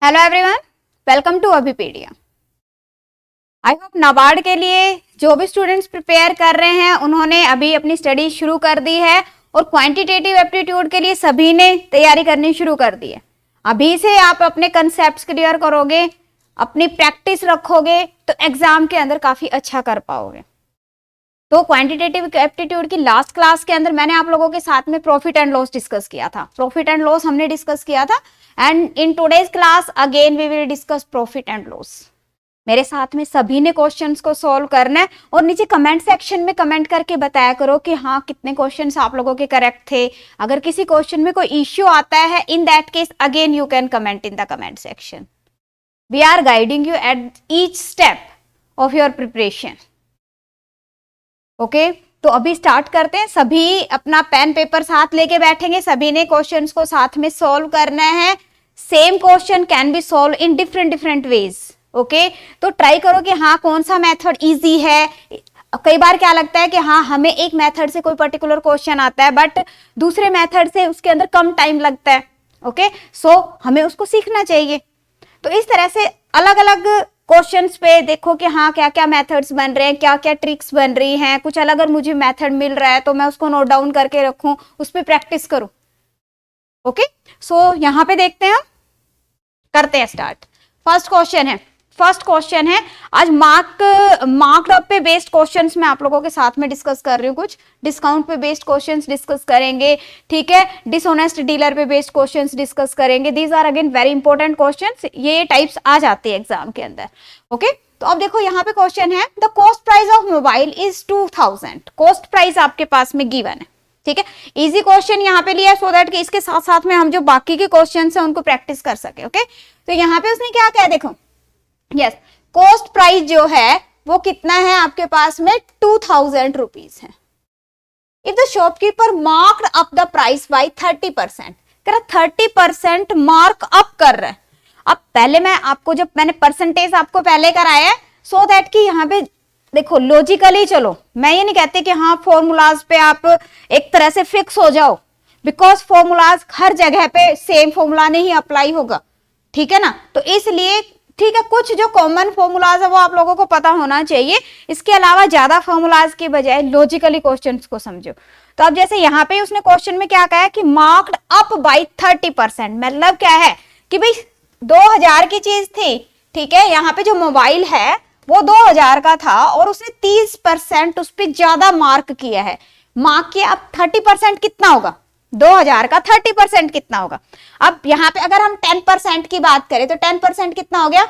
Hello everyone, welcome to Abhipedia. I hope NABARD के लिए जो भी स्टूडेंट्स प्रिपेयर कर रहे हैं उन्होंने अभी अपनी स्टडी शुरू कर दी है और क्वांटिटेटिव एप्टीट्यूड के लिए सभी ने तैयारी करनी शुरू कर दी है। अभी से आप अपने कंसेप्ट्स क्लियर करोगे, अपनी प्रैक्टिस रखोगे तो एग्जाम के अंदर काफी अच्छा कर पाओगे। तो क्वांटिटेटिव एप्टीट्यूड की लास्ट क्लास के अंदर मैंने आप लोगों के साथ में प्रॉफिट एंड लॉस डिस्कस किया था। प्रॉफिट एंड लॉस हमने डिस्कस किया था and in today's class again we will discuss profit and loss. मेरे साथ में सभी ने क्वेश्चंस को सॉल्व करना है और नीचे कमेंट सेक्शन में कमेंट करके बताया करो कि हाँ कितने क्वेश्चंस आप लोगों के करेक्ट थे। अगर किसी क्वेश्चन में कोई इश्यू आता है in that case again you can comment in the comment section. We are guiding you at each step of your preparation. Okay तो अभी स्टार्ट करते हैं। सभी अपना पेन पेपर साथ लेके बैठेंगे, सभी ने क्वेश्चंस को साथ में सॉल्व करना है। Same question can be solve in different ways. Okay तो ट्राई करो कि हाँ कौन सा मेथड इजी है। कई बार क्या लगता है कि हाँ हमें एक मेथड से कोई पर्टिकुलर क्वेश्चन आता है बट दूसरे मेथड से उसके अंदर कम टाइम लगता है। ओके सो हमें उसको सीखना चाहिए। तो इस तरह से अलग अलग क्वेश्चंस पे देखो कि हाँ क्या क्या मेथड्स बन रहे हैं, क्या क्या ट्रिक्स बन रही हैं। कुछ अलग अगर मुझे मेथड मिल रहा है तो मैं उसको नोट डाउन करके रखूं, उस पर प्रैक्टिस करूं। ओके सो यहां पे देखते हैं, करते हैं स्टार्ट। फर्स्ट क्वेश्चन है आज मार्क्ड अप पे बेस्ड क्वेश्चंस मैं आप लोगों के साथ में डिस्कस कर रही हूँ। कुछ डिस्काउंट पे बेस्ड क्वेश्चंस डिस्कस करेंगे, ठीक है। डिसऑनेस्ट डीलर पे बेस्ड क्वेश्चंस डिस्कस करेंगे। These are again very important questions, ये टाइप्स आ जाते हैं एग्जाम के अंदर। ओके तो अब देखो यहाँ पे क्वेश्चन है the cost price of mobile is 2000। Cost price आपके पास में गिवन है, ठीक है। इजी क्वेश्चन यहाँ पे लिया सो दैट कि इसके साथ साथ में हम जो बाकी के क्वेश्चन है उनको प्रैक्टिस कर सके। ओके तो यहाँ पे उसने क्या कहा देखो, यस कॉस्ट प्राइस जो है वो कितना है आपके पास में 2000 रुपीज है। If the shopkeeper marked up the price by 30%, 30% mark up कर रहा है। अब पहले मैं आपको जब मैंने परसेंटेज आपको पहले कराया है सो दैट कि यहाँ पे देखो लॉजिकली चलो। मैं ये नहीं कहती कि हाँ फॉर्मूलाज पे आप एक तरह से फिक्स हो जाओ, बिकॉज फॉर्मूलाज हर जगह पे सेम फॉर्मूला नहीं अप्लाई होगा, ठीक है ना। तो इसलिए ठीक है कुछ जो कॉमन फॉर्मूलाज है वो आप लोगों को पता होना चाहिए। इसके अलावा ज्यादा फॉर्मूलाज के बजाय लॉजिकली क्वेश्चंस को समझो। तो अब जैसे यहाँ पे उसने क्वेश्चन में क्या कहा है कि मार्क्ड अप बाय 30%, मतलब क्या है कि भाई 2000 की चीज थी, ठीक है। यहाँ पे जो मोबाइल है वो 2000 का था और उसने 30% उस पर ज्यादा मार्क किया है। मार्क किया, अब 30% कितना होगा, 2000 का 30% कितना होगा। अब यहाँ पे अगर हम 10% की बात करें तो 10% कितना हो गया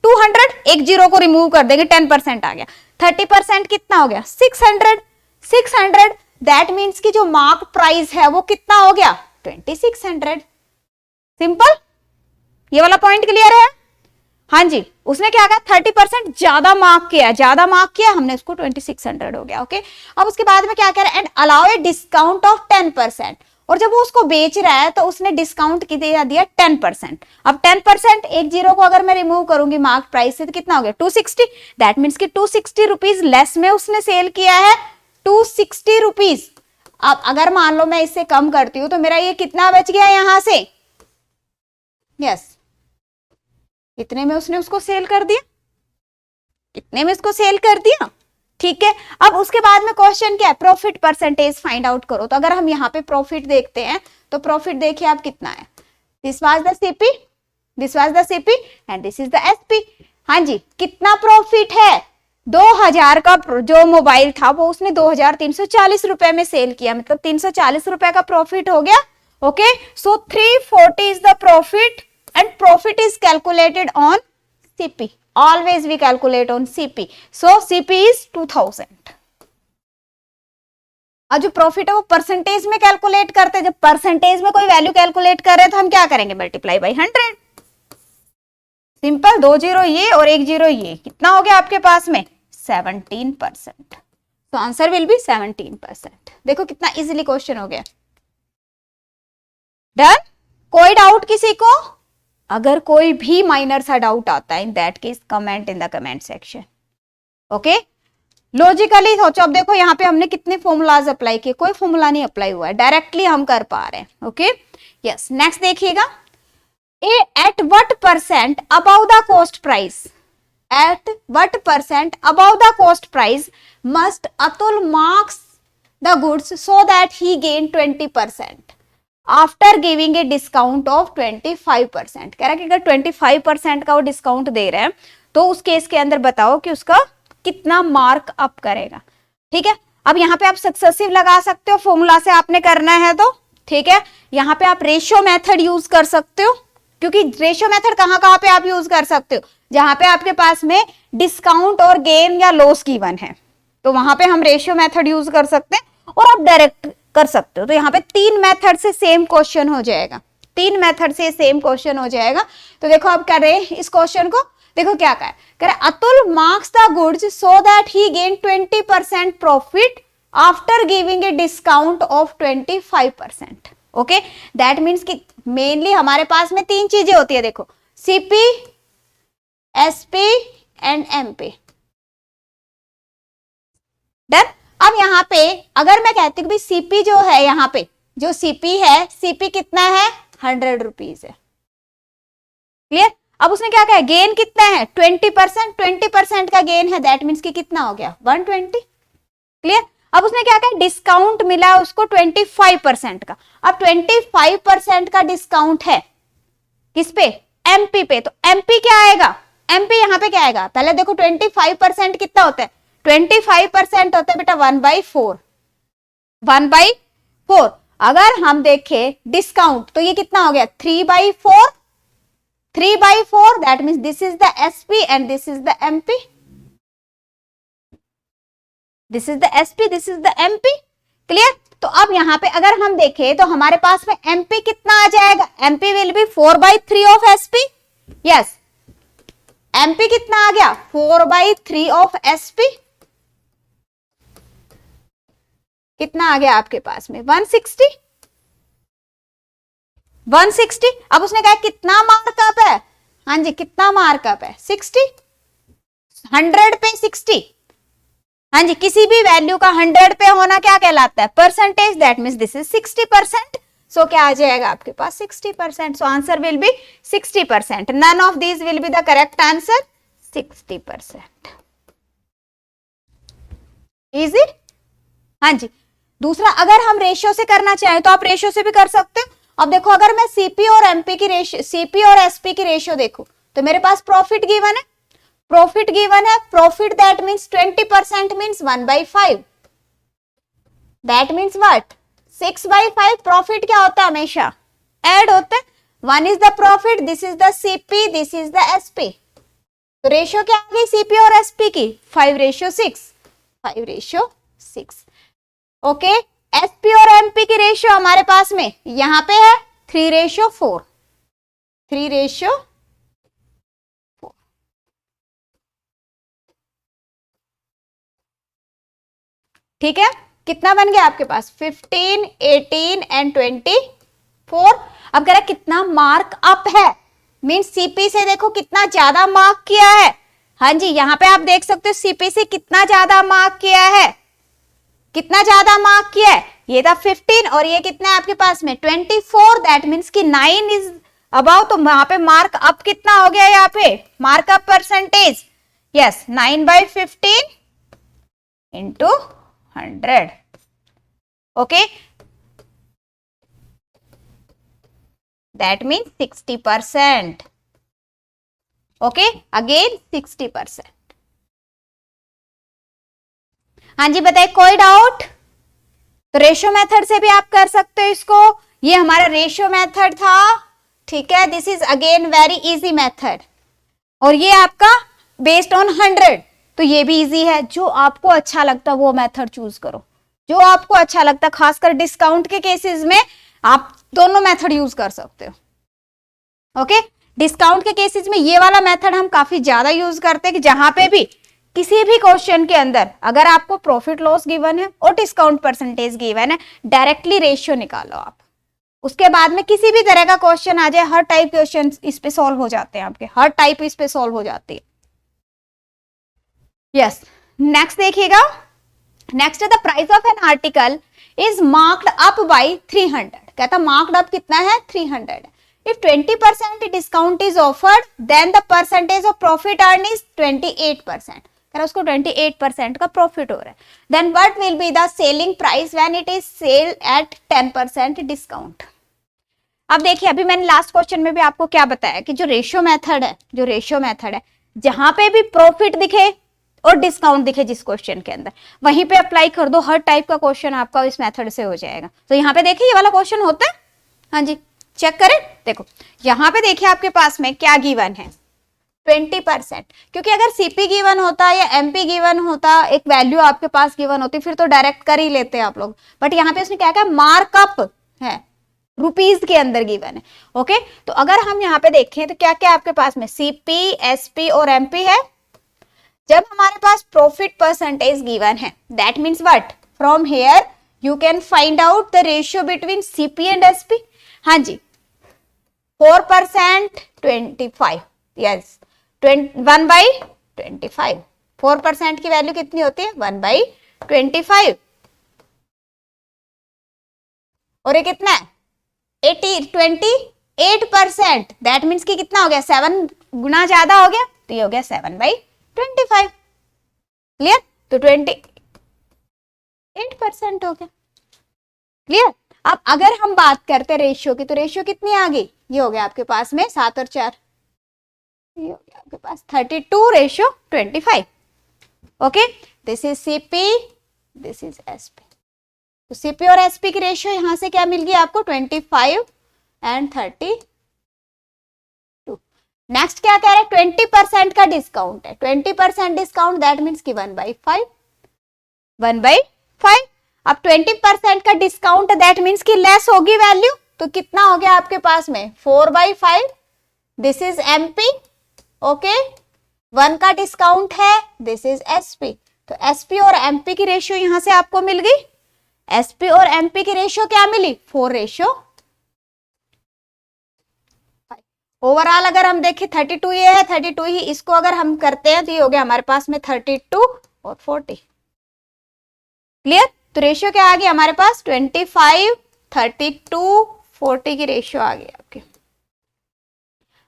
200, एक जीरो को रिमूव कर देंगे 10% आ गया। 30% कितना हो गया 600। दैट मीन्स कि जो मार्क प्राइस है वो कितना हो गया 2600। सिंपल, ये वाला पॉइंट क्लियर है। हाँ जी, उसने क्या कहा 30% ज्यादा मार्क किया, हमने उसको 2600 हो गया। ओके अब उसके बाद में क्या कह रहा है, and allow a discount of 10%। और जब वो उसको बेच रहा है तो उसने डिस्काउंट कितना दिया 10%। अब 10% एक जीरो को अगर मैं रिमूव करूंगी मार्क प्राइस से तो कितना हो गया 260। दैट मीन्स कि 260 रुपीज लेस में उसने सेल किया है 260 रुपीज। अब अगर मान लो मैं इससे कम करती हूं तो मेरा ये कितना बच गया यहां से, यस इतने में उसने उसको सेल कर दिया, इतने में इसको सेल कर दिया, ठीक है। अब उसके बाद में क्वेश्चन क्या है, प्रॉफिट परसेंटेज फाइंड आउट करो। तो अगर हम यहाँ पे प्रॉफिट देखते हैं तो प्रॉफिट देखिए आप कितना है, this was the CP, this was the CP and this is the SP. हाँ जी कितना प्रॉफिट है, 2000 का जो मोबाइल था वो उसने 2340 रुपए में सेल किया, मतलब 340 रुपए का प्रॉफिट हो गया। Okay so 340 is the profit and profit is calculated on CP. Always we calculate on CP. So CP is 2000. अब जो प्रॉफिट है वो परसेंटेज में कैलकुलेट करते हैं। जब परसेंटेज में कोई वैल्यू कैलकुलेट कर रहे हैं तो हम क्या करेंगे, मल्टीप्लाई बाय 100। सिंपल, 2 जीरो ये और 1 जीरो ये, कितना हो गया आपके पास में 17%। तो आंसर विल बी 17%। देखो कितना इजीली क्वेश्चन हो गया। डन, कोई डाउट किसी को? अगर कोई भी माइनर सा डाउट आता है in that case comment in the comment section. Okay logically सोचो। अब देखो यहाँ पे हमने कितने फॉर्मूलाज अप्लाई किए, कोई फॉर्मूला नहीं अप्लाई हुआ है, डायरेक्टली हम कर पा रहे हैं। ओके यस नेक्स्ट देखिएगा, at what percent above the cost price? At what percent above the cost price must Atul marks the goods so that he gain 20% after giving a discount of 25%? कह रहा है कि अगर 25% का वो discount दे रहे हैं तो उस केस के अंदर बताओ कि उसका कितना मार्क अप करेगा। ठीक है, अब यहाँ पे आप सक्सेसिव लगा सकते हो, फॉर्मूला से आपने करना है तो ठीक है। यहाँ पे आप रेशियो मेथड यूज कर सकते हो, क्योंकि रेशियो मेथड कहाँ पे आप यूज कर सकते हो, जहां पे आपके पास में डिस्काउंट और गेन या लॉस गिवन है, तो वहां पे हम रेशियो मेथड यूज कर सकते हैं और आप डायरेक्ट कर सकते हो। तो यहाँ पे 3 मेथड से सेम क्वेश्चन हो जाएगा, 3 मेथड से सेम क्वेश्चन हो जाएगा। तो देखो आप कर रहे हैं इस क्वेश्चन को, देखो क्या कहा है, Atul marks the goods so that he gain 20% profit after giving a discount of 25%। Okay, that means कि मेनली हमारे पास में 3 चीजें होती है, देखो CP, SP and MP. Done. अब यहाँ पे अगर मैं कहती हूँ सीपी जो है, यहाँ पे जो सीपी है, सीपी कितना है 100 रुपीज है। क्लियर। अब उसने क्या कहा, गेन कितना है 20%, 20% का गेन है, दैट मीन्स कि कितना हो गया 120। क्लियर। अब उसने क्या कहा, डिस्काउंट मिला उसको 25% का। अब 25% का डिस्काउंट है किस पे, एमपी पे, तो एमपी क्या आएगा, एमपी यहाँ पे क्या आएगा, पहले देखो 25% कितना होता है, 25% होता है बेटा 1/4, 1/4। अगर हम देखें डिस्काउंट तो ये कितना हो गया 3/4, 3/4, that means this is the SP and this is the MP, this is the SP, this is the MP. Clear. तो अब यहाँ पे अगर हम देखें तो हमारे पास में एमपी कितना आ जाएगा, MP will be 4/3 of SP. Yes, MP कितना आ गया 4/3 ऑफ एसपी। कितना आ गया आपके पास में 160, 160। अब उसने कहा कितना मार्कअप है, हाँ जी कितना मार्कअप है 60, 100 पे 60। हाँ जी, किसी भी वैल्यू का 100 पे होना क्या कहलाता है, percentage, that means this is 60%। So क्या आ जाएगा आपके पास 60%। So answer will be 60%। None of these will be the correct answer, 60%। Easy. हाँ जी। दूसरा, अगर हम रेशियो से करना चाहें तो आप रेशियो से भी कर सकते हो। अब देखो अगर मैं सीपी और एमपी की रेशियो, सीपी और एसपी की रेशियो देखो तो मेरे पास प्रॉफिट गिवन है, प्रॉफिट गिवन है, profit that means 20% means 1/5, that means what 6/5। Profit क्या होता है, हमेशा ऐड होता है, 1 is the profit, this is the CP, this is the SP. तो रेशियो क्या आ गई सीपी और एसपी की 5:6, 5:6। ओके, एसपी और एमपी की रेशियो हमारे पास में यहां पे है 3:4, 3:4। ठीक है, कितना बन गया आपके पास 15, 18 एंड 24। अब कह रहा कितना मार्क अप है, मीन्स सीपी से देखो कितना ज्यादा मार्क किया है। हाँ जी, यहां पे आप देख सकते हो सीपी से कितना ज्यादा मार्क किया है, कितना ज्यादा मार्क किया है, ये था 15 और ये कितना है आपके पास में 24, दैट मीन्स कि 9 इज अबाउ। तो वहां पे मार्क अप कितना हो गया, यहाँ पे mark up percentage, yes 9/15 into 100। Okay, that means 60%। Okay, again 60%। हाँ जी बताइए, कोई डाउट? तो रेशियो मेथड से भी आप कर सकते हो इसको, ये हमारा रेशियो मेथड था। ठीक है, this is again very easy method, और ये आपका बेस्ड ऑन 100, तो ये भी इजी है। जो आपको अच्छा लगता है वो मेथड चूज करो, जो आपको अच्छा लगता है। खासकर डिस्काउंट के केसेस में आप दोनों मेथड यूज कर सकते हो। ओके, डिस्काउंट के केसेस में ये वाला मेथड हम काफी ज्यादा यूज करते हैं कि जहां पे भी किसी भी क्वेश्चन के अंदर अगर आपको प्रॉफिट लॉस गिवन है और डिस्काउंट परसेंटेज गिवन है, डायरेक्टली रेशियो निकालो आप। उसके बाद में किसी भी तरह का क्वेश्चन आ जाए, हर टाइप क्वेश्चन इस पे सॉल्व हो जाते हैं आपके, हर टाइप इस पे सॉल्व हो जाती है। यस, नेक्स्ट देखिएगा। नेक्स्ट है the price of an article is marked up by 300। कहता मार्क्ड अप कितना है 300। If 20% discount is offered, then the percentage of profit earned is 28%. अगर उसको 28% का प्रॉफिट हो रहा है, then what will be the selling price when it is sale at 10% discount? अब देखिए, अभी मैंने लास्ट क्वेश्चन में भी आपको क्या बताया कि जो रेशियो मेथड है, जहां पे भी प्रॉफिट दिखे और डिस्काउंट दिखे जिस क्वेश्चन के अंदर, वहीं पे अप्लाई कर दो, हर टाइप का क्वेश्चन आपका इस मेथड से हो जाएगा। तो यहाँ पे देखिए ये वाला क्वेश्चन होता है, हाँ जी चेक करें, देखो यहाँ पे देखिए आपके पास में क्या गिवन है, 20%। क्योंकि अगर सीपी गिवन होता या एमपी गिवन होता, एक वैल्यू आपके पास गिवन होती, फिर तो डायरेक्ट कर ही लेते हैं आप लोग, बट यहाँ पे उसने क्या कहा, मार्कअप है, रुपीज के अंदर गिवन है। ओके, तो अगर हम यहाँ पे देखें तो क्या क्या आपके पास में सीपी, एसपी और एमपी है। जब हमारे पास प्रॉफिट परसेंटेज गिवन है, that means what, from here you can find out the ratio between CP and SP. हाँ जी, 4% 25, यस 1/25। 4% की वैल्यू कितनी होती है, 1/25, और ये कितना है 28%। दैट मीन्स कि कितना हो गया, 7 गुना ज्यादा हो गया, तो ये हो गया 7/25। क्लियर, तो 28% हो गया। क्लियर। अब अगर हम बात करते रेशियो की, तो रेशियो कितनी आ गई, ये हो गया आपके पास में 7 और 4, ये हो गया आपके पास 32:25। Okay, this is CP, this is SP. तो सीपी और एसपी की रेशियो यहां से क्या मिल गई आपको, 25 एंड 32। नेक्स्ट क्या कह रहे हैं, 20% का डिस्काउंट है, 20% डिस्काउंट, दैट मीन्स कि 1/5, 1/5। अब 20% का डिस्काउंट, दैट मीन्स कि लेस होगी वैल्यू, तो कितना हो गया आपके पास में 4/5। दिस इज एमपी, ओके, 1 का डिस्काउंट है, दिस इज एसपी। तो एसपी और एमपी की रेशियो यहां से आपको मिल गई। एसपी और एमपी की रेशियो क्या मिली, 4:5। ओवरऑल अगर हम देखें 32 ये है, 32 ही इसको अगर हम करते हैं तो ये हो गया हमारे पास में 32 और 40। क्लियर, तो रेशियो क्या आ गई हमारे पास, 25, 32, 40 की रेशियो आ गई आपकी।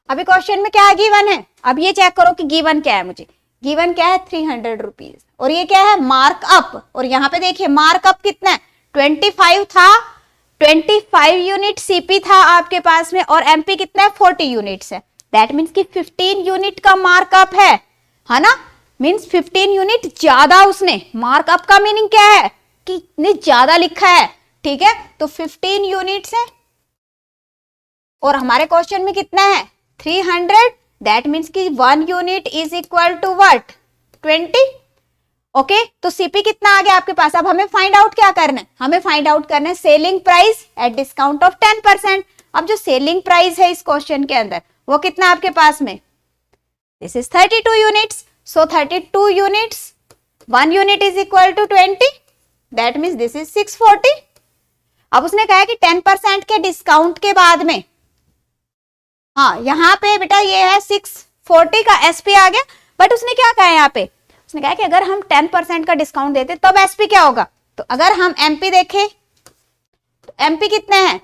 अभी क्वेश्चन में क्या गिवन है, अब ये चेक करो कि गिवन क्या है, मुझे गिवन क्या है 300 रुपीज, और ये क्या है मार्कअप, और यहाँ पे देखिए मार्कअप कितना है, 25 था, 25 यूनिट सीपी था आपके पास में, और एमपी कितना है 40 यूनिट्स है। दैट मीन्स कि 15 यूनिट का मार्कअप है ना, मीन्स 15 यूनिट ज्यादा उसने, मार्कअप का मीनिंग क्या है कि इतने ज्यादा लिखा है। ठीक है, तो 15 यूनिट्स है, और हमारे क्वेश्चन में कितना है 300, दैट मीन्स कि 1 unit is equal to what, 20। Okay, तो सीपी कितना आ गया आपके पास। अब हमें फाइंड आउट क्या करना है, हमें फाइंड आउट करना है selling price at discount of 10%। अब जो सेलिंग प्राइस है इस क्वेश्चन के अंदर वो कितना आपके पास में, this is 32 units, so 32 units, 1 unit is equal to 20, that means this is 640। अब उसने कहा कि 10% के डिस्काउंट के बाद में, हाँ यहाँ पे बेटा ये है 640 का एसपी आ गया, बट उसने क्या कहा यहाँ पे, उसने कहा कि अगर हम 10% का डिस्काउंट देते तब एसपी क्या होगा। तो अगर हम एमपी देखें तो एमपी कितने हैं,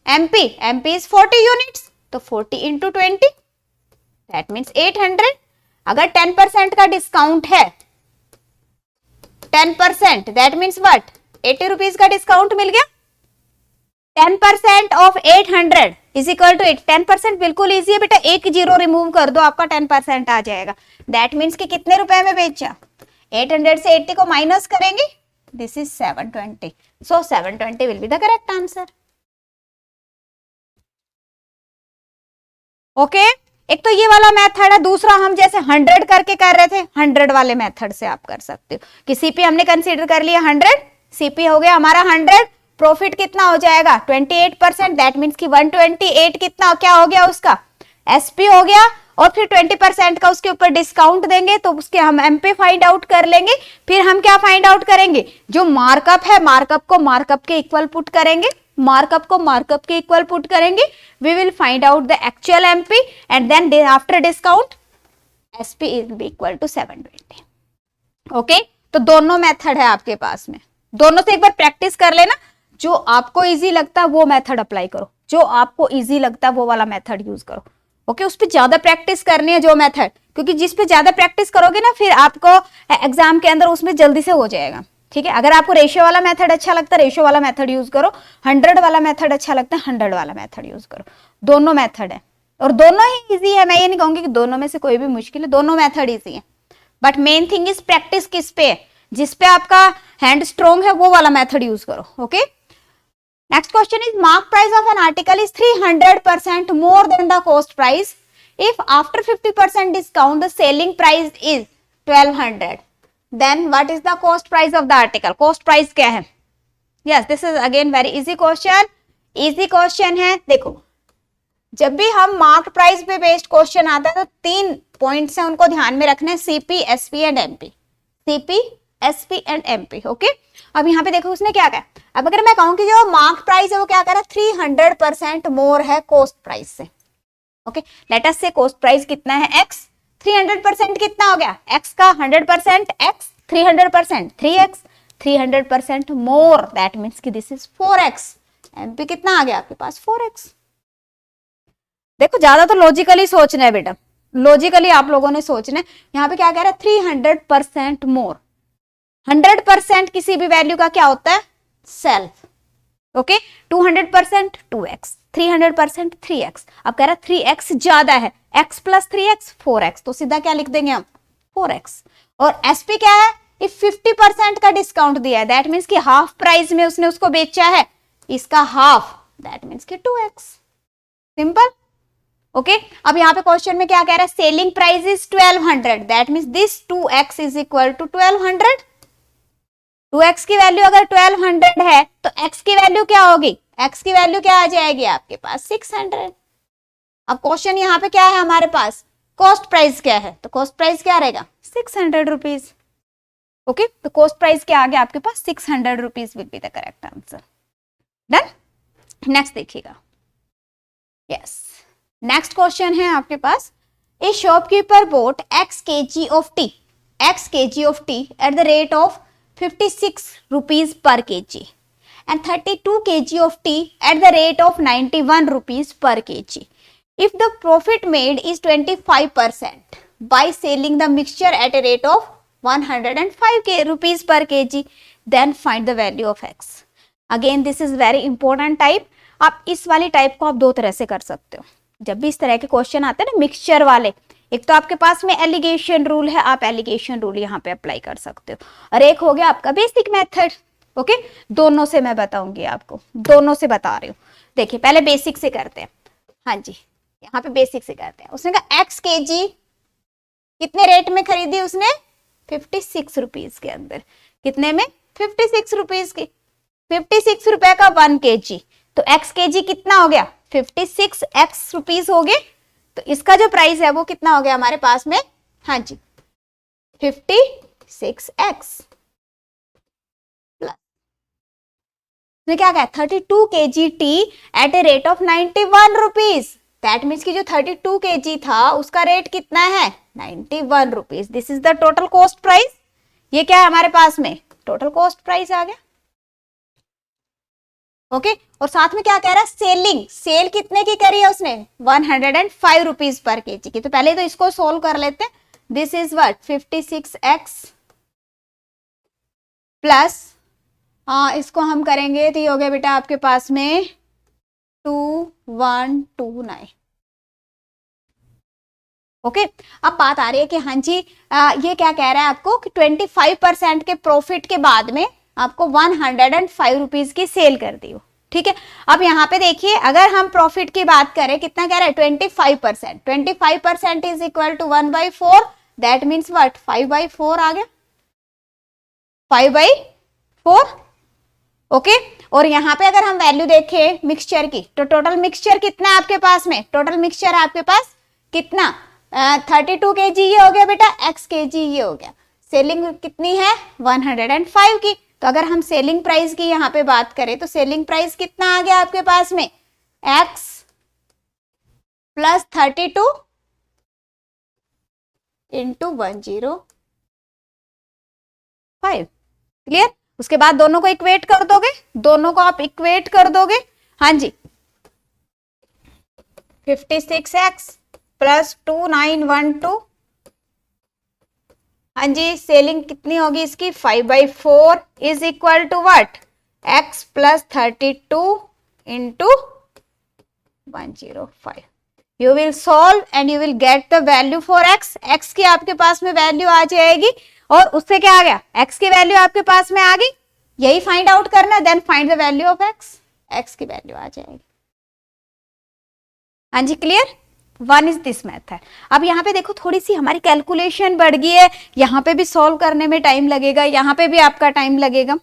एमपी इज 40 यूनिट्स, तो 40 इंटू 20, दैट मीन्स 800। अगर 10% का डिस्काउंट है, 10% दैट मीन्स व्हाट, 80 रुपीज का डिस्काउंट मिल गया। 10% ऑफ 800 इज इक्वल टू 8। 10% बिल्कुल इजी है बेटा, एक जीरो रिमूव कर दो आपका 10% आ जाएगा। दैट मीन्स कि कितने रुपए में बेचा, 800 से 80 को माइनस करेंगे, this is 720, so 720 will be the correct answer. Okay, एक तो ये वाला मेथड है, दूसरा हम जैसे 100 करके कर रहे थे, 100 वाले मेथड से आप कर सकते हो कि सीपी हमने कंसीडर कर लिया 100, सीपी हो गया हमारा 100, प्रॉफिट कितना हो जाएगा 28%, दैट मीन्स कि 128 कितना क्या हो गया उसका एसपी हो गया, और फिर 20% का उसके ऊपर डिस्काउंट देंगे तो उसके हम एमपी फाइंड आउट कर लेंगे। फिर हम क्या फाइंड आउट करेंगे, जो मार्कअप है मार्कअप को मार्कअप के इक्वल पुट करेंगे, मार्कअप को मार्कअप के इक्वल पुट करेंगे, we will find out the actual MP and then after discount SP is be equal to 720। Okay, तो दोनों मेथड है आपके पास में, दोनों से एक बार प्रैक्टिस कर लेना जो आपको इजी लगता है वो मेथड अप्लाई करो, जो आपको इजी लगता है वो वाला मेथड यूज करो। ओके, उस पर ज्यादा प्रैक्टिस करनी है जो मेथड, क्योंकि जिस पे ज्यादा प्रैक्टिस करोगे ना फिर आपको एग्जाम के अंदर उसमें जल्दी से हो जाएगा। ठीक है, अगर आपको रेशियो वाला मेथड अच्छा लगता है रेशियो वाला मेथड यूज करो, 100 वाला मेथड अच्छा लगता है 100 वाला मेथड यूज करो। दोनों मेथड है और दोनों ही इजी है, मैं ये नहीं कहूंगी कि दोनों में से कोई भी मुश्किल है, दोनों मेथड इजी है। But main thing is practice किस पे है, जिस पे आपका हैंड स्ट्रॉन्ग है वो वाला मेथड यूज करो। Okay, next question is mark price of an article is 300% more than the cost price if after 50% discount the selling price is 1200, then what is the cost price of the article. Cost price क्या है? Yes, this is again very easy question, easy question है। देखो, जब भी हम mark price पे based question आता है तो 3 पॉइंट्स हैं, उनको ध्यान में रखना है, CP, SP and MP. CP, SP and MP. Okay, अब यहाँ पे देखो उसने क्या कहा। अब अगर मैं कहूं कि जो मार्क प्राइस है वो क्या कह रहा है, 300% मोर है कॉस्ट प्राइस से। ओके, लेट अस से कॉस्ट प्राइस कितना है, x, 300% कितना हो गया, x का 100% x, 300% 3x, 300% more, that means कि दिस इज 4x। एमपी कितना आ गया आपके पास, 4x। देखो ज्यादा तो लॉजिकली सोचना है बेटा, लॉजिकली आप लोगों ने सोचना है। यहाँ पे क्या कह रहा है, 300% मोर। 100% किसी भी वैल्यू का क्या होता है, सेल्फ। Okay, 200% 2x, 300% 3x। अब कह रहा है 3x ज्यादा है, x प्लस 3x 4x, तो सीधा क्या लिख देंगे हम, 4x। और एसपी क्या है, इफ 50% का डिस्काउंट दिया है, दैट मीन्स कि हाफ प्राइस में उसने उसको बेचा है, इसका हाफ, दैट मीन्स कि 2x। सिंपल। ओके, अब यहाँ पे क्वेश्चन में क्या कह रहा है, selling price is 1200, that means this 2x is equal to 1200। 2x की वैल्यू अगर 1200 है तो x की वैल्यू क्या होगी, x की वैल्यू क्या आ जाएगी आपके पास, 600। अब क्वेश्चन यहाँ पे क्या है हमारे पास, कॉस्ट प्राइस क्या है, तो कॉस्ट प्राइस क्या रहेगा, 600 रुपीज। ओके, तो कॉस्ट प्राइस क्या आ गया आपके पास, 600 rupees will be the correct answer. Done. Next देखिएगा। यस, नेक्स्ट क्वेश्चन है आपके पास, a shopkeeper bought x kg of tea, x kg of tea at the rate of 56 rupees per kg and 32 kg of tea at the rate of 91 rupees per kg. If the profit made is 25% by selling the mixture at a rate of 105 rupees per kg, then find the value of x. Again, this is very important type. आप इस वाली type को आप दो तरह से कर सकते हो। जब भी इस तरह के क्वेश्चन आते हैं ना मिक्सचर वाले, एक तो आपके पास में एलिगेशन रूल है, आप एलिगेशन रूल यहाँ पे अप्लाई कर सकते हो, और एक हो गया आपका बेसिक मेथड। ओके, दोनों से मैं बताऊंगी आपको, दोनों से बता रही हूँ। देखिए पहले बेसिक से करते हैं। हाँ जी, यहाँ पे बेसिक से करते हैं। उसने कहा x kg कितने रेट में खरीदी उसने, 56 रुपीज के अंदर। कितने में, 56 रुपीज की। 56 रुपए का 1 kg, तो x kg कितना हो गया, 56x रुपीज हो गए। तो इसका जो प्राइस है वो कितना हो गया हमारे पास में, हाँ जी 56x प्लस क्या कहा, 32 kg tea at a rate of 91 rupees. That means की जो 32 kg था उसका रेट कितना है, 91 rupees. This is the total cost price. ये क्या है हमारे पास में, टोटल कॉस्ट प्राइस आ गया। ओके, और साथ में क्या कह रहा है, सेलिंग, सेल कितने की करी है उसने, 105 रुपीज पर केजी की। तो पहले तो इसको सोल्व कर लेते हैं। This is what, 56x plus, इसको हम करेंगे तो ये हो गया बेटा आपके पास में 2129। ओके, अब बात आ रही है कि हाँ जी ये क्या कह रहा है आपको कि 25% के प्रॉफिट के बाद में आपको 105 रुपीज की सेल कर दी हो। ठीक है, अब यहाँ पे देखिए अगर हम प्रॉफिट की बात करें, कितना कह रहा है, 25%। 25% is equal to 1/4, that means what, 5/4 आ गया, 5/4। ओके, और यहाँ पे अगर हम वैल्यू देखें मिक्सचर की, तो टोटल मिक्सचर कितना है आपके पास में, टोटल मिक्सचर है आपके पास कितना, 32 kg ये हो गया बेटा, x kg ये हो गया। सेलिंग कितनी है, 105 की। तो अगर हम सेलिंग प्राइस की यहाँ पे बात करें तो सेलिंग प्राइस कितना आ गया आपके पास में, x प्लस 32 इंटू 105। क्लियर। उसके बाद दोनों को इक्वेट कर दोगे, दोनों को आप इक्वेट कर दोगे। हाँ जी, 56x प्लस 2912, हाँ जी, सेलिंग कितनी होगी इसकी 5/4 is equal to what, x plus 32 into 105। You will solve and you will get the value for x। x की आपके पास में वैल्यू आ जाएगी और उससे क्या आ गया, x की वैल्यू आपके पास में आ गई, यही फाइंड आउट करना, then find the value of x, x की वैल्यू आ जाएगी। हाँ जी, clear. One is this method. अब यहाँ पे देखो थोड़ी सी हमारी कैलकुलेशन बढ़ गई है, यहाँ पे भी सॉल्व करने में टाइम लगेगा, यहाँ पे भी आपका टाइम लगेगा।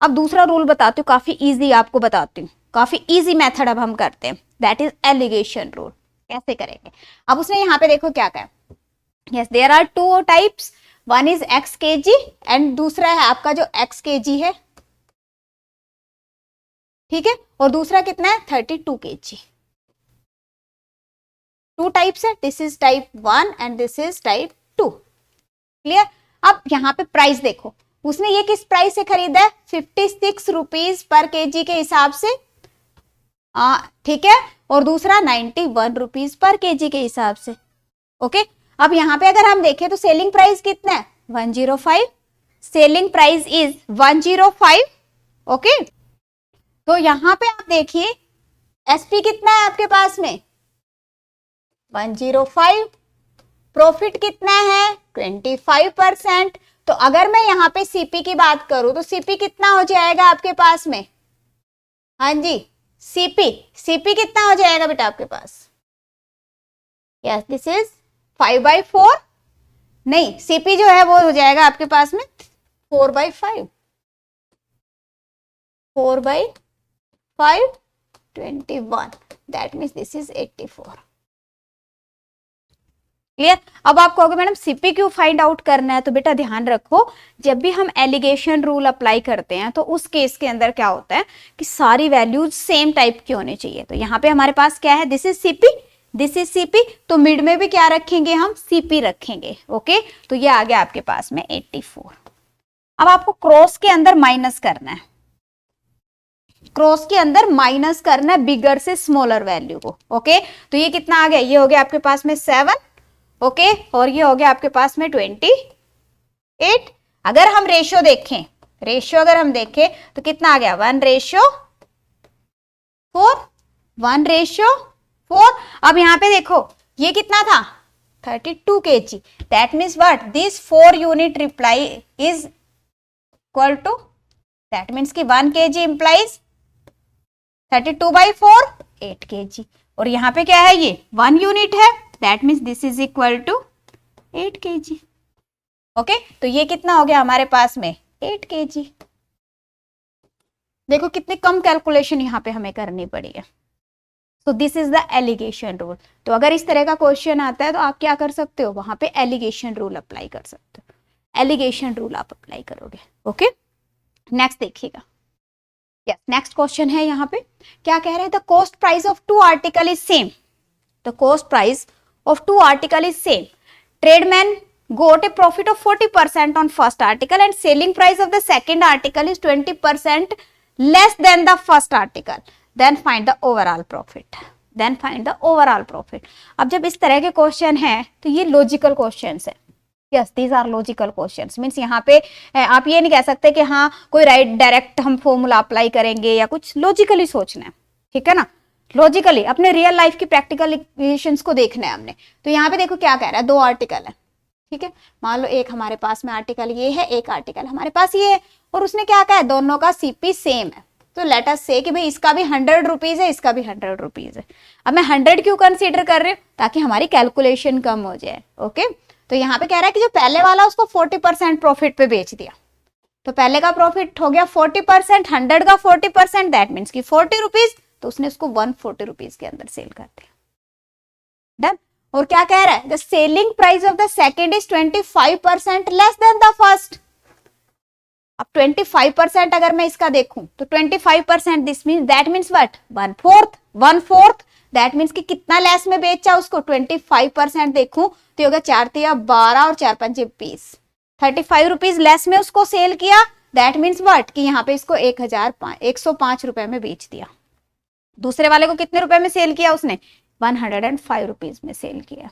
अब दूसरा रूल बताती हूँ, काफी इजी आपको बताती हूँ, काफी इजी मेथड अब हम करते हैं, दैट इज एलिगेशन रूल। कैसे करेंगे, अब उसने यहाँ पे देखो क्या कहा, yes there are two types, one is x kg and दूसरा है आपका जो x kg है, ठीक है, और दूसरा कितना है 32 kg। टू टाइप्स है, this is type 1 and this is type 2। Clear. अब यहाँ पे प्राइस देखो, उसने ये किस प्राइस से खरीदा है, 56 रुपीज पर केजी के हिसाब से, ठीक है, और दूसरा 91 रुपीज पर केजी के हिसाब से। ओके, अब यहाँ पे अगर हम देखें तो सेलिंग प्राइस कितना है 105, सेलिंग प्राइस इज 105। ओके, तो यहाँ पे आप देखिए एसपी कितना है आपके पास में 105, प्रॉफिट कितना है 25%। तो अगर मैं यहाँ पे सीपी की बात करूं तो सीपी कितना हो जाएगा आपके पास में, हाँ जी, सीपी कितना हो जाएगा बेटा आपके पास, यस दिस इज 5/4, नहीं सीपी जो है वो हो जाएगा आपके पास में 4/5, 4/5 21, that means this is 84। Clear. अब आप कहोगे मैडम सीपी क्यों फाइंड आउट करना है, तो बेटा ध्यान रखो जब भी हम एलिगेशन रूल अप्लाई करते हैं तो उस केस के अंदर क्या होता है कि सारी वैल्यूज सेम टाइप की होनी चाहिए। तो यहाँ पे हमारे पास क्या है, this is CP, this is CP, तो मिड में भी क्या रखेंगे हम, सीपी रखेंगे। ओके, तो ये आ गया आपके पास में 84। अब आपको क्रॉस के अंदर माइनस करना है, क्रॉस के अंदर माइनस करना है बिगर से स्मॉलर वैल्यू को। ओके, तो ये कितना आ गया, ये हो गया आपके पास में 7, ओके, और ये हो गया आपके पास में 28। अगर हम रेशियो देखें, रेशियो अगर हम देखें तो कितना आ गया 1/4, 1/4। अब यहाँ पे देखो ये कितना था 32 kg, that means what, this 4 unit reply is equal to, that means कि 1 kg इंप्लाइज 32/4 8 kg, और यहाँ पे क्या है ये 1 यूनिट है, that means this is equal to 8 kg। Okay, तो ये कितना हो गया हमारे पास में 8 kg। देखो कितनी कम कैलकुलेशन यहाँ पे हमें करनी पड़ी है। So this is the alligation rule. तो अगर इस तरह का क्वेश्चन आता है तो आप क्या कर सकते हो, वहां पे एलिगेशन रूल अप्लाई कर सकते हो, एलिगेशन रूल आप अप्लाई करोगे। ओके, नेक्स्ट देखिएगा, यस नेक्स्ट क्वेश्चन है यहाँ पे क्या कह रहे हैं, the cost price of 2 article is same, the cost price of 2 article is same. Tradesman got a profit of 40% on first article and selling price of the second article is 20% less than the first article. Then find the overall profit. Then find the overall profit. अब जब इस तरह के question हैं तो ये logical questions है। Yes, these are logical questions, means यहाँ पे आप ये नहीं कह सकते कि हाँ कोई राइट डायरेक्ट हम फॉर्मूला अप्लाई करेंगे या कुछ, लॉजिकली सोचना है, ठीक है ना, लॉजिकली अपने रियल लाइफ की प्रैक्टिकल इक्वेशंस को देखना है हमने। तो यहाँ पे देखो क्या कह रहा है, 2 आर्टिकल है, ठीक है, मान लो एक हमारे पास में आर्टिकल ये है, एक आर्टिकल हमारे पास ये है, और उसने क्या कहा है दोनों का सीपी सेम है। तो लेट अस से कि भाई इसका भी 100 रुपीज है, इसका भी 100 रुपीज है। अब मैं 100 क्यों कंसीडर कर रही हूँ, ताकि हमारी कैलकुलेशन कम हो जाए। ओके, तो यहाँ पे कह रहा है कि जो पहले वाला उसको 40% प्रॉफिट पे बेच दिया, तो पहले का प्रॉफिट हो गया 40%, 100 का 40%, दैट मीन्स की 40 रुपीज, तो उसने उसको 140 रुपीज के अंदर सेल कर दिया। डन। और क्या कह रहा है, the selling price of the second is 25% less than the first. अब 25% अगर मैं इसका देखूं तो 25% this means that means what, 1/4, that means कि कितना लेस में बेचा उसको 25% देखूं तो होगा 4 तिया 12 और 4 पंजे 20, 35 रुपीज लेस में उसको सेल किया, दैट मीन्स व्हाट कि यहाँ पे इसको 105 रुपए में बेच दिया। दूसरे वाले को कितने रुपए में सेल किया उसने? 105 रुपीज में सेल किया।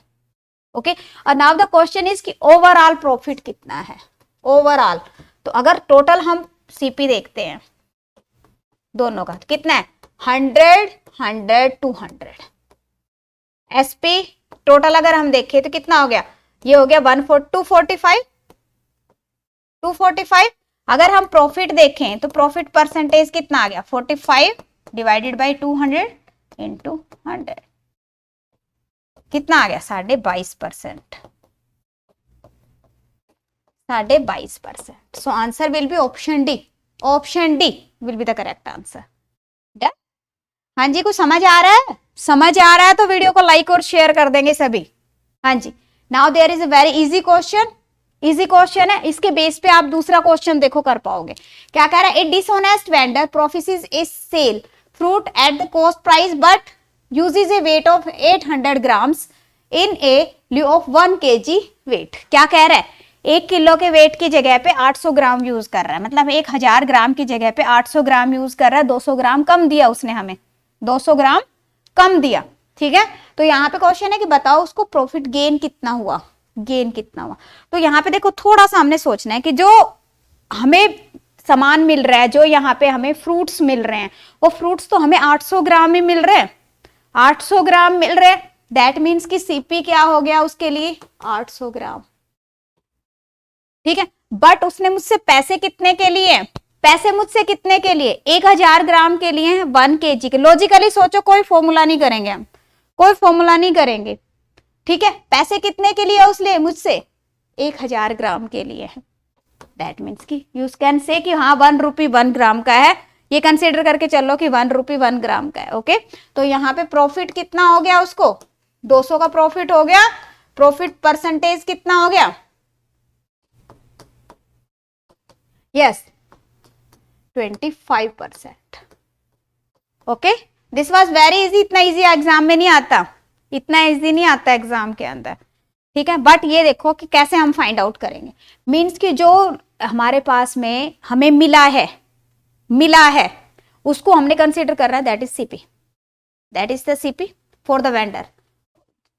ओके, और नाउ द क्वेश्चन इज कि ओवरऑल प्रॉफिट कितना है ओवरऑल। तो अगर टोटल हम सीपी देखते हैं दोनों का, तो कितना है? 100 100 200। एसपी टोटल अगर हम देखें तो कितना हो गया? ये हो गया 245। अगर हम प्रॉफिट देखें तो प्रॉफिट परसेंटेज कितना आ गया? 45 डिवाइडेड बाई 200 इंटू 100 कितना आ गया? 22.5%। 22%। सो answer will B option D. Option D will be the correct answer. हाँ जी, कुछ समझ आ रहा है? समझ आ रहा है तो वीडियो को लाइक और शेयर कर देंगे सभी। हाँ जी, now there is a very easy question. Easy question है, इसके बेस पे आप दूसरा क्वेश्चन देखो कर पाओगे। क्या कह रहा है? A dishonest vendor professes a sell fruit at the cost price but uses a weight of 800 grams in a lieu of 1 kg weight. क्या कह रहा है? 1 किलो के वेट की जगह पे 800 ग्राम यूज कर रहा है, मतलब 1000 ग्राम की जगह पे 800 ग्राम यूज कर रहा है। 200 ग्राम कम दिया उसने हमें, 200 ग्राम कम दिया। ठीक है, तो यहाँ पे क्वेश्चन है कि बताओ उसको प्रॉफिट गेन कितना हुआ, गेन कितना हुआ। तो यहाँ पे देखो थोड़ा सा हमने सोचना है कि जो हमें सामान मिल रहा है, जो यहाँ पे हमें फ्रूट्स मिल रहे हैं, वो फ्रूट्स तो हमें 800 ग्राम ही मिल रहे हैं, 800 ग्राम मिल रहे हैं। दैट मीन्स कि सीपी क्या हो गया उसके लिए? 800 ग्राम। ठीक है, बट उसने मुझसे पैसे कितने के लिए? पैसे मुझसे कितने के लिए? 1000 ग्राम के लिए, 1 kg के। लॉजिकली सोचो, कोई फॉर्मूला नहीं करेंगे हम, कोई फॉर्मूला नहीं करेंगे। ठीक है, पैसे कितने के लिए उसने मुझसे? 1000 ग्राम के लिए है। दैट मीन्स कि यू कैन से कि हाँ 1 रुपी 1 ग्राम का है, ये कंसीडर करके चलो कि 1 रुपी 1 ग्राम का है। ओके, तो यहाँ पे प्रॉफिट कितना हो गया उसको? 200 का प्रॉफिट हो गया। प्रॉफिट परसेंटेज कितना हो गया? Yes 25%। Okay, this was very easy. इतना इजी एग्जाम में नहीं आता, इतना इजी नहीं आता एग्जाम के अंदर। ठीक है, बट ये देखो कि कैसे हम फाइंड आउट करेंगे। मीन्स कि जो हमारे पास में हमें मिला है उसको हमने कंसीडर कर रहा है, that is CP, that is the CP for the vendor.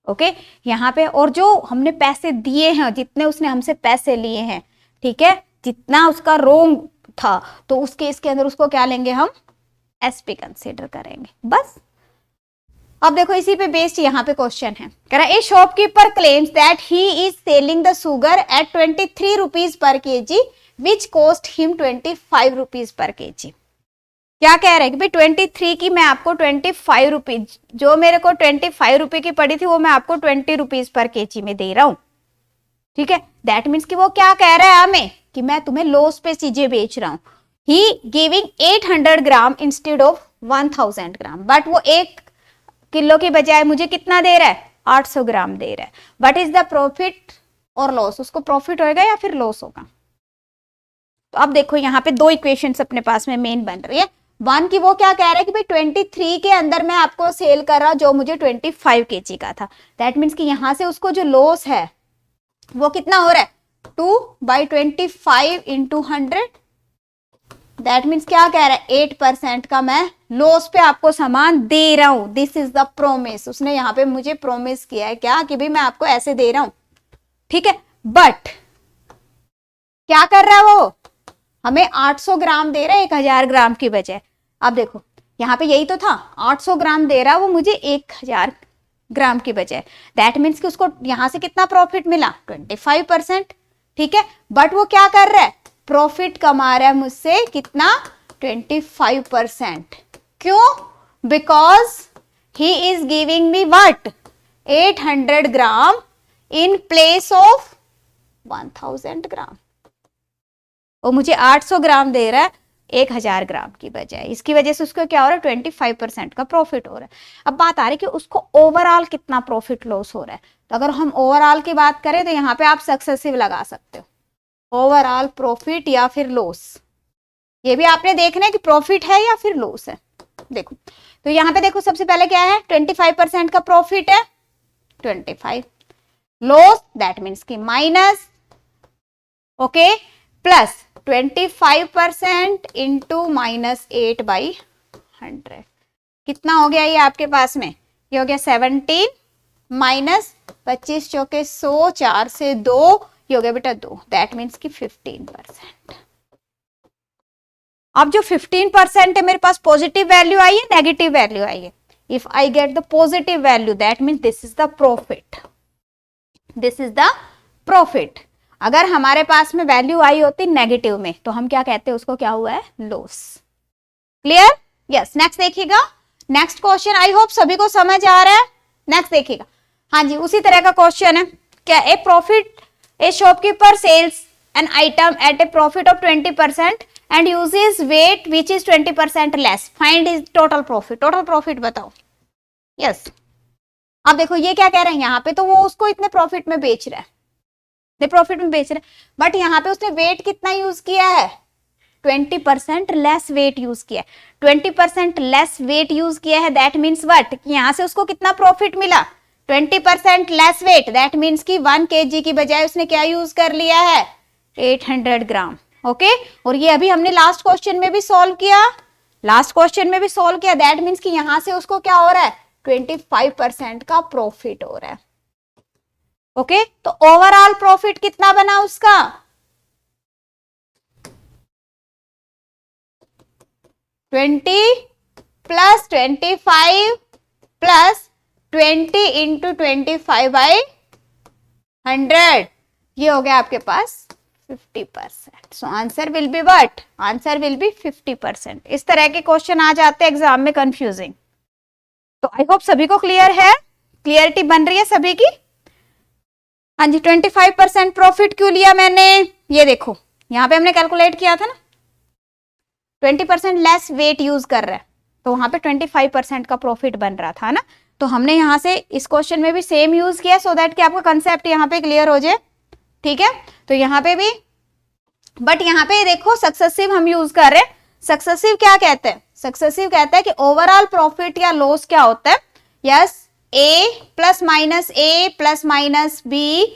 Okay, यहाँ पे और जो हमने पैसे दिए हैं, जितने उसने हमसे पैसे लिए हैं, ठीक है, जितना उसका रोंग था, तो उस केस के अंदर उसको क्या लेंगे हम? एसपी कंसीडर करेंगे बस। अब देखो इसी पे बेस्ड यहाँ पे क्वेश्चन है, कह रहा है a shopkeeper claims that he is selling the sugar at 23 rupees per KG which cost him 25 rupees per KG. क्या कह रहे हैं कि भाई 23 की मैं आपको 25 रुपीज, जो मेरे को 25 रुपए की पड़ी थी वो मैं आपको 20 रुपीज पर केजी में दे रहा हूं। ठीक है, दैट मीन्स कि वो क्या कह रहा है हमें कि मैं तुम्हें लॉस पे चीजें बेच रहा हूं। He giving 800 gram instead of 1000 gram, but वो 1 किलो की बजाय मुझे कितना दे रहा है? 800 ग्राम दे रहा है। व्हाट इज द प्रॉफिट और लॉस? उसको प्रॉफिट होगा या फिर लॉस होगा? तो अब देखो यहाँ पे दो इक्वेशंस अपने पास में मेन बन रही है। वन की वो क्या कह रहा है कि भाई 23 के अंदर मैं आपको सेल कर रहा हूं जो मुझे 25 kg का था। दैट मीन्स कि यहां से उसको जो लॉस है वो कितना हो रहा है? 2/25 इंटू 100। दैट मीन्स क्या कह रहा है? 8% का मैं लॉस पे आपको सामान दे रहा हूं। This is the promise. उसने यहाँ पे मुझे प्रोमिस किया है क्या कि भाई मैं आपको ऐसे दे रहा हूं। ठीक है, बट क्या कर रहा है वो? हमें 800 ग्राम दे रहा है 1000 ग्राम की बजाय। अब देखो यहाँ पे यही तो था, 800 ग्राम दे रहा है वो मुझे 1000 ग्राम की बजाय। दैट मीन्स कि उसको यहां से कितना प्रॉफिट मिला? 25%। ठीक है, बट वो क्या कर रहा है? प्रॉफिट कमा रहा है मुझसे कितना? 25%। क्यों? Because he is giving me what? 800 gram in place of 1000 ग्राम। वो मुझे 800 ग्राम दे रहा है 1000 ग्राम की बजाय। इसकी वजह से उसको क्या हो रहा है? 25% का प्रॉफिट हो रहा है। अब बात आ रही है कि उसको ओवरऑल कितना प्रॉफिट लॉस हो रहा है। तो अगर हम ओवरऑल की बात करें तो यहाँ पे आप सक्सेसिव लगा सकते हो, ओवरऑल प्रॉफिट या फिर लॉस। ये भी आपने देखना है कि प्रॉफिट है या फिर लॉस है। देखो तो यहाँ पे देखो सबसे पहले क्या है? 25% का प्रॉफिट है, 25 लॉस, दैट मीन्स कि माइनस, ओके, प्लस 25% इंटू -8/100 कितना हो गया ये आपके पास में? ये हो गया 17 माइनस 25 चौके 100, 4 से 2, ये हो गया बेटा 2, दैट मीन्स कि 15%। अब जो 15% है मेरे पास पॉजिटिव वैल्यू आई है, नेगेटिव वैल्यू आई है। If I get the positive value that means this is the profit, this is the profit. अगर हमारे पास में वैल्यू आई होती नेगेटिव में तो हम क्या कहते हैं उसको, क्या हुआ है? लॉस। क्लियर? यस। नेक्स्ट देखिएगा, नेक्स्ट क्वेश्चन आई होप सभी को समझ आ रहा है। नेक्स्ट देखिएगा, हाँ जी उसी तरह का क्वेश्चन है। क्या a profit, a shopkeeper sells an item at a profit of 20% and uses weight which is 20% less, find is total profit. Total profit बताओ। यस अब देखो ये क्या कह रहे हैं, यहाँ पे तो वो उसको इतने प्रॉफिट में बेच रहा है, प्रॉफिट में बेच रहे हैं, बट यहाँ पे उसने वेट कितना यूज किया है? 20% लेस वेट यूज किया है। 20% लेस वेट यूज किया है, दैट मीन्स व्हाट? यहाँ से उसको कितना प्रॉफिट मिला? 20% लेस वेट, दैट मीन्स कि 1 kg की बजाय उसने क्या यूज कर लिया है? 800 ग्राम। ओके और ये अभी हमने लास्ट क्वेश्चन में भी सॉल्व किया, दैट मीन्स कि यहां से उसको क्या हो रहा है? 25% का प्रॉफिट हो रहा है। ओके तो ओवरऑल प्रॉफिट कितना बना उसका? 20 प्लस 25 प्लस 20 इंटू 25/100, ये हो गया आपके पास 50%। सो answer will be what? Answer will B 50%। इस तरह के क्वेश्चन आ जाते हैं एग्जाम में कंफ्यूजिंग। तो आई होप सभी को क्लियर है, क्लियरिटी बन रही है सभी की। हाँ जी 25% प्रॉफिट क्यों लिया मैंने? ये देखो यहाँ पे हमने कैलकुलेट किया था ना, 20% लेस वेट यूज कर रहा है तो वहां पे 25% का प्रॉफिट बन रहा था ना, तो हमने यहां से इस क्वेश्चन में भी सेम यूज किया सो दैट कि आपका कंसेप्ट यहाँ पे क्लियर हो जाए। ठीक है तो यहाँ पे भी, बट यहाँ पे देखो सक्सेसिव हम यूज कर रहे हैं। सक्सेसिव क्या कहते हैं? सक्सेसिव कहता है कि ओवरऑल प्रॉफिट या लॉस क्या होता है? Yes a plus minus b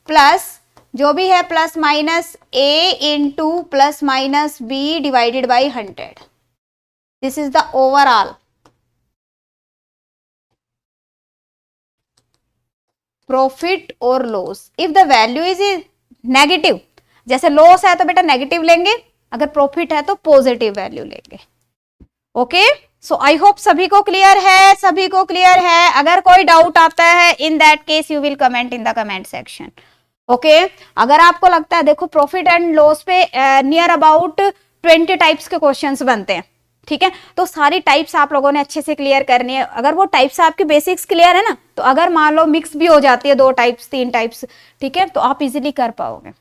plus जो भी है plus minus a into plus minus b divided by 100, this is the overall profit और loss. If the value is negative, जैसे लॉस है तो बेटा नेगेटिव लेंगे, अगर प्रॉफिट है तो पॉजिटिव वैल्यू लेंगे। ओके सो आई होप सभी को क्लियर है, सभी को क्लियर है। अगर कोई डाउट आता है in that case you will comment in the comment section. Okay अगर आपको लगता है, देखो प्रॉफिट एंड लॉस पे नियर अबाउट 20 टाइप्स के क्वेश्चंस बनते हैं। ठीक है तो सारी टाइप्स आप लोगों ने अच्छे से क्लियर करनी है। अगर वो टाइप्स आपकी बेसिक्स क्लियर है ना, तो अगर मान लो मिक्स भी हो जाती है 2 टाइप्स 3 टाइप्स, ठीक है तो आप इजीली कर पाओगे।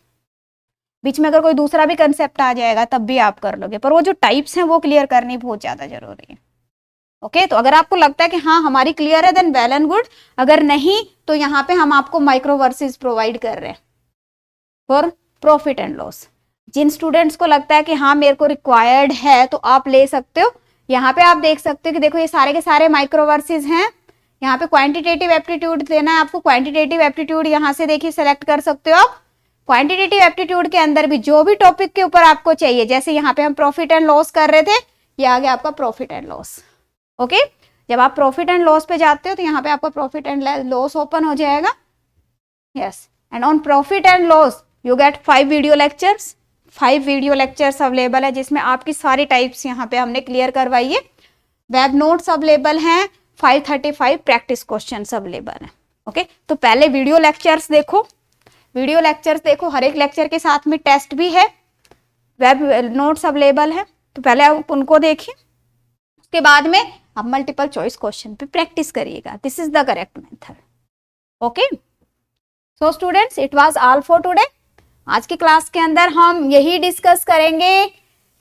बीच में अगर कोई दूसरा भी कंसेप्ट आ जाएगा तब भी आप कर लोगे, पर वो जो टाइप्स हैं वो क्लियर करनी बहुत ज्यादा जरूरी है। ओके तो अगर आपको लगता है कि हाँ हमारी क्लियर है देन वेल एंड गुड, अगर नहीं तो यहाँ पे हम आपको माइक्रो वर्सेस प्रोवाइड कर रहे हैं फॉर प्रॉफिट एंड लॉस। जिन स्टूडेंट्स को लगता है कि हाँ मेरे को रिक्वायर्ड है तो आप ले सकते हो। यहाँ पे आप देख सकते हो कि देखो ये सारे के सारे माइक्रो वर्सेस हैं। यहाँ पे क्वांटिटेटिव एप्टीट्यूड देना है आपको, क्वांटिटेटिव एप्टीट्यूड यहाँ से देखिए सेलेक्ट कर सकते हो आप। क्वांटिटेटिव एप्टीट्यूड के अंदर भी जो भी टॉपिक के ऊपर आपको चाहिए, जैसे यहाँ पे हम प्रॉफिट एंड लॉस कर रहे थे, ये आ गया आपका प्रॉफिट एंड लॉस। ओके जब आप प्रॉफिट एंड लॉस पे जाते हो तो यहाँ पे आपका प्रॉफिट एंड लॉस ओपन हो जाएगा। Yes and on profit and loss you get 5 video lectures, 5 video lectures available है जिसमें आपकी सारी टाइप्स यहाँ पे हमने क्लियर करवाई है। वेब नोट्स अवेलेबल हैं, 535 प्रैक्टिस क्वेश्चन अवेलेबल है। ओके तो पहले वीडियो लेक्चर्स देखो, वीडियो लेक्चर्स देखो, हर एक लेक्चर के साथ में टेस्ट भी है, वेब नोट्स अवेलेबल है, तो पहले आप उनको देखिए, उसके बाद में आप मल्टीपल चॉइस क्वेश्चन पे प्रैक्टिस करिएगा। This is the correct method. Okay so students it was all for today. आज की क्लास के अंदर हम यही डिस्कस करेंगे।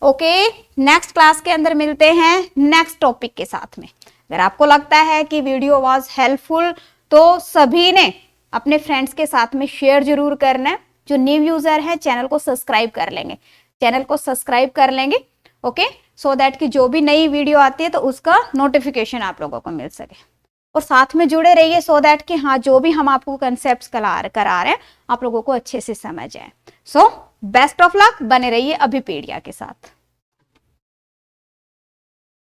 ओके नेक्स्ट क्लास के अंदर मिलते हैं नेक्स्ट टॉपिक के साथ में। अगर आपको लगता है कि वीडियो वाज हेल्पफुल तो सभी ने अपने फ्रेंड्स के साथ में शेयर जरूर करना है। जो न्यू यूजर है चैनल को सब्सक्राइब कर लेंगे, चैनल को सब्सक्राइब कर लेंगे। ओके सो दैट कि जो भी नई वीडियो आती है तो उसका नोटिफिकेशन आप लोगों को मिल सके। और साथ में जुड़े रहिए सो दैट कि हाँ जो भी हम आपको कंसेप्ट करा रहे हैं आप लोगों को अच्छे से समझ आए। सो बेस्ट ऑफ लक, बने रहिए अभिपेडिया के साथ।